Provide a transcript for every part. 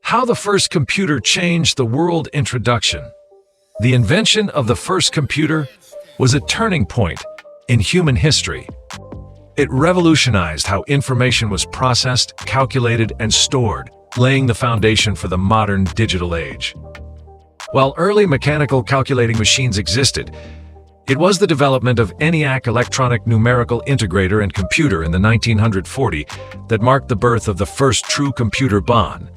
How the first computer changed the world. Introduction. The invention of the first computer was a turning point in human history. It revolutionized how information was processed, calculated, and stored, laying the foundation for the modern digital age. While early mechanical calculating machines existed, it was the development of ENIAC electronic numerical integrator and computer in the 1940 that marked the birth of the first true computer BON.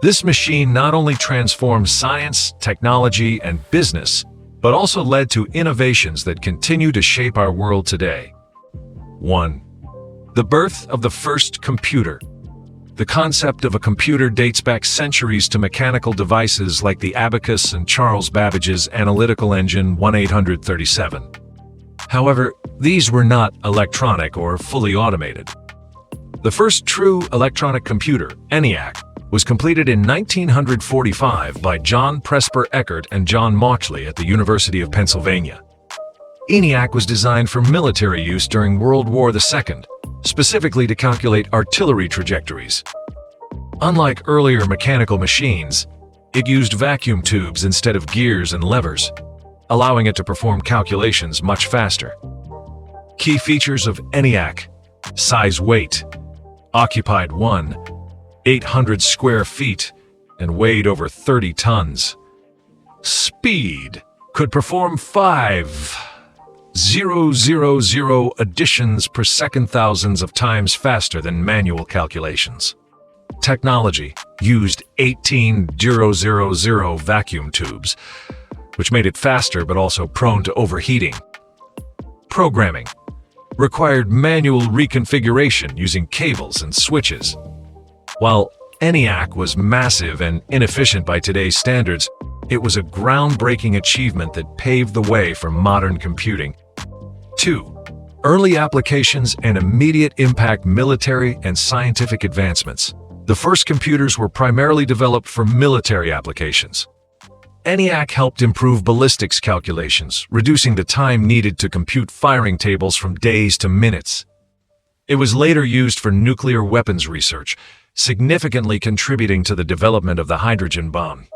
This machine not only transformed science, technology, and business, but also led to innovations that continue to shape our world today. 1. The birth of the first computer. The concept of a computer dates back centuries to mechanical devices like the abacus and Charles Babbage's analytical engine 1837. However, these were not electronic or fully automated. The first true electronic computer, ENIAC, was completed in 1945 by John Presper Eckert and John Mauchly at the University of Pennsylvania. ENIAC was designed for military use during World War II, specifically to calculate artillery trajectories. Unlike earlier mechanical machines, it used vacuum tubes instead of gears and levers, allowing it to perform calculations much faster. Key features of ENIAC: size, weight, occupied 800 square feet, and weighed over 30 tons. Speed: could perform 5,000 additions per second, thousands of times faster than manual calculations. Technology: used 18,000 vacuum tubes, which made it faster but also prone to overheating. Programming: required manual reconfiguration using cables and switches. While ENIAC was massive and inefficient by today's standards, it was a groundbreaking achievement that paved the way for modern computing. 2. Early applications and immediate impact: military and scientific advancements. The first computers were primarily developed for military applications. ENIAC helped improve ballistics calculations, reducing the time needed to compute firing tables from days to minutes. It was later used for nuclear weapons research, significantly contributing to the development of the hydrogen bomb.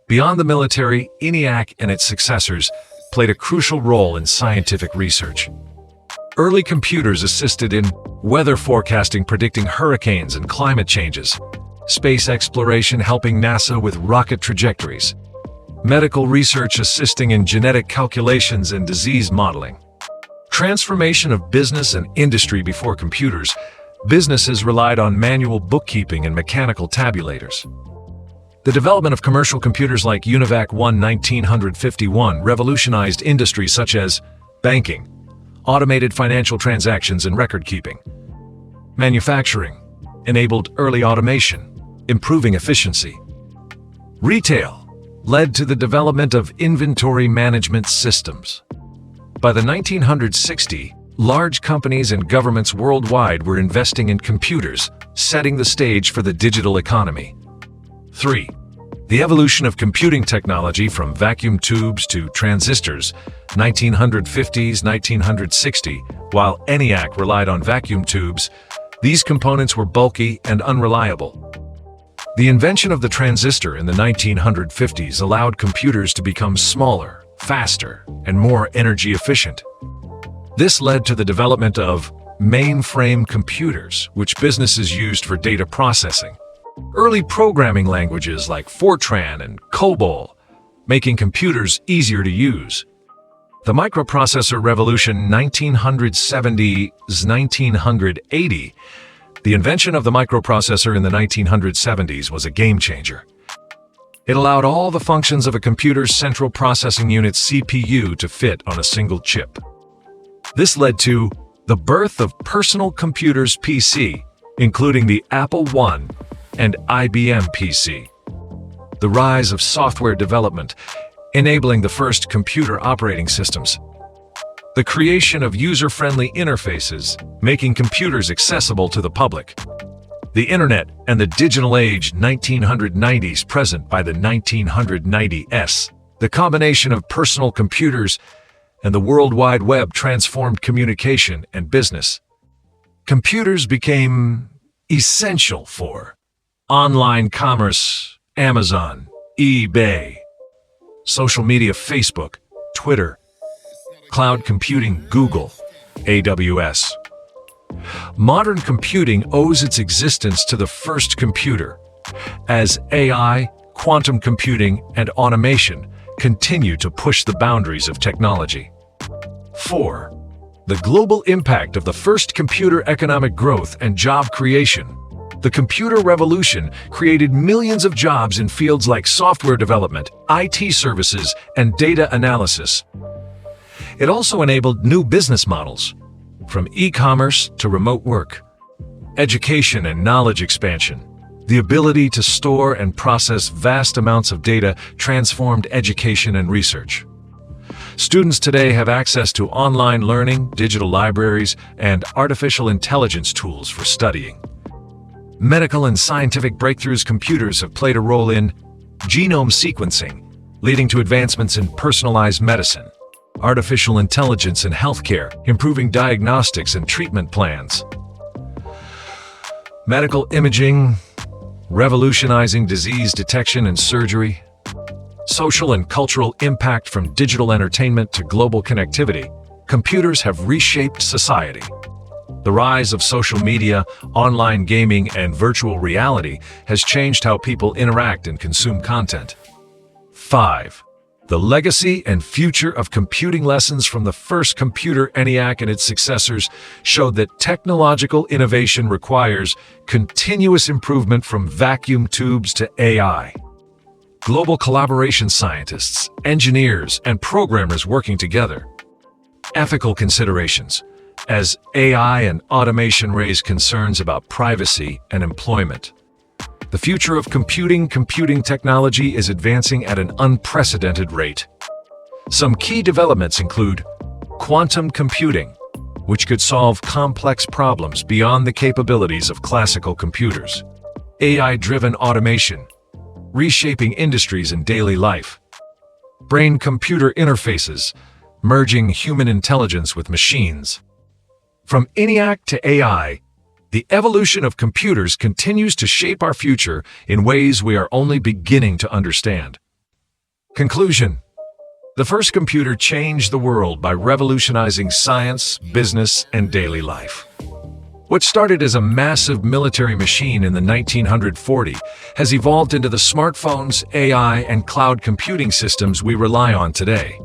Beyond the military, ENIAC and its successors played a crucial role in scientific research. Early computers assisted in weather forecasting, predicting hurricanes and climate changes, space exploration, helping NASA with rocket trajectories, medical research, assisting in genetic calculations and disease modeling. Transformation of business and industry. Before computers, businesses relied on manual bookkeeping and mechanical tabulators. The development of commercial computers like UNIVAC 1951 revolutionized industries such as banking, automated financial transactions and record-keeping. Manufacturing enabled early automation, improving efficiency. Retail led to the development of inventory management systems. By the 1960s, large companies and governments worldwide were investing in computers, setting the stage for the digital economy. 3. The evolution of computing technology from vacuum tubes to transistors, 1950s, 1960. While ENIAC relied on vacuum tubes, these components were bulky and unreliable. The invention of the transistor in the 1950s allowed computers to become smaller, faster, and more energy efficient. This led to the development of mainframe computers, which businesses used for data processing. Early programming languages like Fortran and COBOL, making computers easier to use. The microprocessor revolution 1970s-1980. The invention of the microprocessor in the 1970s was a game-changer. It allowed all the functions of a computer's central processing unit CPU to fit on a single chip. This led to the birth of personal computers PC, including the Apple I and IBM PC. The rise of software development, enabling the first computer operating systems. The creation of user-friendly interfaces, making computers accessible to the public. The Internet and the digital age 1990s present by the 1990s. The combination of personal computers and the World Wide Web transformed communication and business. Computers became essential for Online commerce, Amazon, eBay. Social media, Facebook, Twitter. Cloud computing, Google, AWS. Modern computing owes its existence to the first computer, as AI, quantum computing, and automation continue to push the boundaries of technology. 4. The global impact of the first computer: economic growth and job creation. The computer revolution created millions of jobs in fields like software development, IT services, and data analysis. It also enabled new business models, from e-commerce to remote work, education and knowledge expansion. The ability to store and process vast amounts of data transformed education and research. Students today have access to online learning, digital libraries, and artificial intelligence tools for studying. Medical and scientific breakthroughs: computers have played a role in genome sequencing, leading to advancements in personalized medicine. Artificial intelligence in healthcare, improving diagnostics and treatment plans. Medical imaging, revolutionizing disease detection and surgery. Social and cultural impact: from digital entertainment to global connectivity, computers have reshaped society. The rise of social media, online gaming, and virtual reality has changed how people interact and consume content. 5. The legacy and future of computing: lessons from the first computer, ENIAC, and its successors showed that technological innovation requires continuous improvement, from vacuum tubes to AI. Global collaboration: scientists, engineers, and programmers working together. Ethical considerations: as AI and automation raise concerns about privacy and employment. The future of computing technology is advancing at an unprecedented rate. Some key developments include quantum computing, which could solve complex problems beyond the capabilities of classical computers. AI-driven automation, reshaping industries and daily life. Brain-computer interfaces, merging human intelligence with machines. From ENIAC to AI, the evolution of computers continues to shape our future in ways we are only beginning to understand. Conclusion: the first computer changed the world by revolutionizing science, business, and daily life. What started as a massive military machine in the 1940s has evolved into the smartphones, AI, and cloud computing systems we rely on today.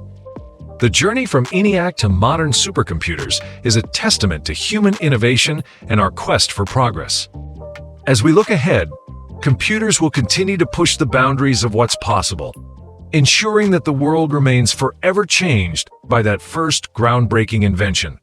The journey from ENIAC to modern supercomputers is a testament to human innovation and our quest for progress. As we look ahead, computers will continue to push the boundaries of what's possible, ensuring that the world remains forever changed by that first groundbreaking invention.